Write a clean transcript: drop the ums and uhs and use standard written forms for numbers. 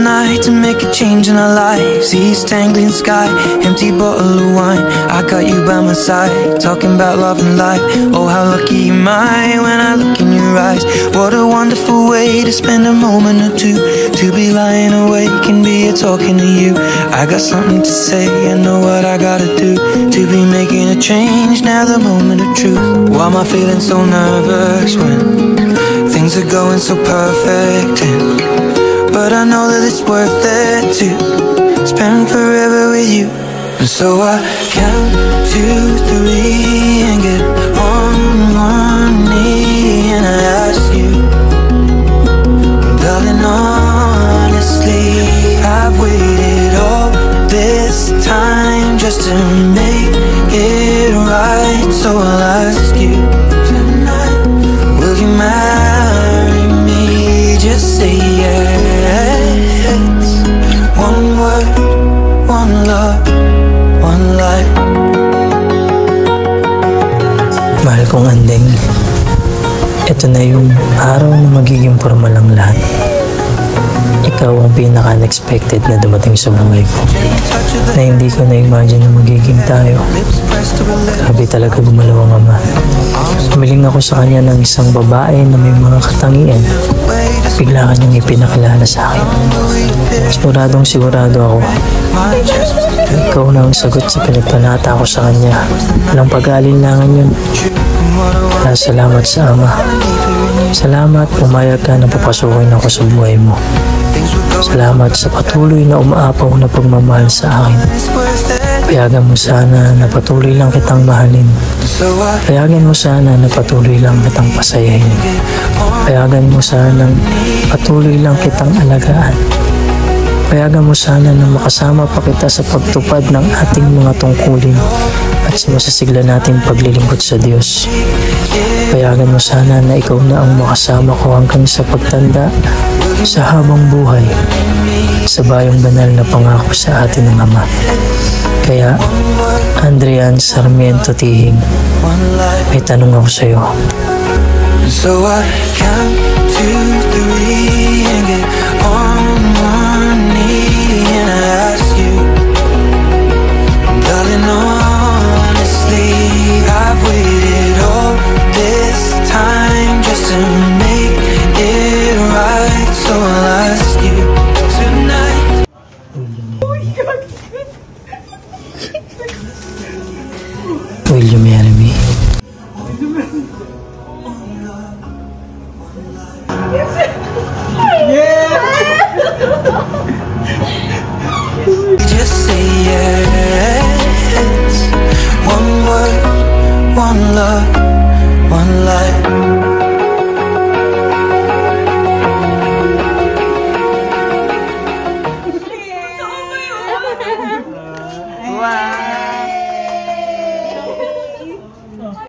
night to make a change in our lives. East tangling sky, empty bottle of wine. I got you by my side, talking about love and life. Oh, how lucky am I when I look in your eyes. What a wonderful way to spend a moment or two, to be lying awake and be here talking to you. I got something to say, I know what I gotta do to be making a change, now the moment of truth. Why am I feeling so nervous when things are going so perfect? But I know that it's worth it to spend forever with you. And so I count 2, 3 and get on one knee and I ask you, darling, honestly, I've waited all this time just to make it right. So I'll ask you tonight, will you marry me? Just say yes. One word, one love, one life. Mahal kong Andeng, ito na yung araw na magiging formal ang lahat. Ikaw ang pinaka-unexpected na dumating sa buhay ko, na hindi ko na-imagine na magiging tayo. Grabe talaga gumalaw ang ama. Humiling ako sa kanya ng isang babae na may mga katangian. Bigla kanyang ipinakilala sa akin. Sigurado ako, ikaw na ang sagot sa pinagpanata ko sa kanya. Walang pag-aalinlangan yun. Kaya salamat sa ama. Salamat, pumayag ka na papasukin ako sa buhay mo. Salamat sa patuloy na umaapaw na pagmamahal sa akin. Payagan mo sana na patuloy lang kitang mahalin. Payagan mo sana na patuloy lang kitang pasayahin. Payagan mo sana patuloy lang kitang alagaan. Payagan mo sana na makasama pa kita sa pagtupad ng ating mga tungkulin at sa masasigla nating paglilingkod sa Diyos. Payagan mo sana na ikaw na ang makasama ko hanggang sa pagtanda, sa habang buhay, sa bayang banal na pangako sa atin ng Ama. Kaya, Andrian Sarmiento Tihing, may tanong ako sa iyo. So I count 2, 3 and get on one knee and I ask you, darling, honestly, I've waited all this time just to make it right. So I'll ask you tonight. Oh my God. Will you marry me? Yes!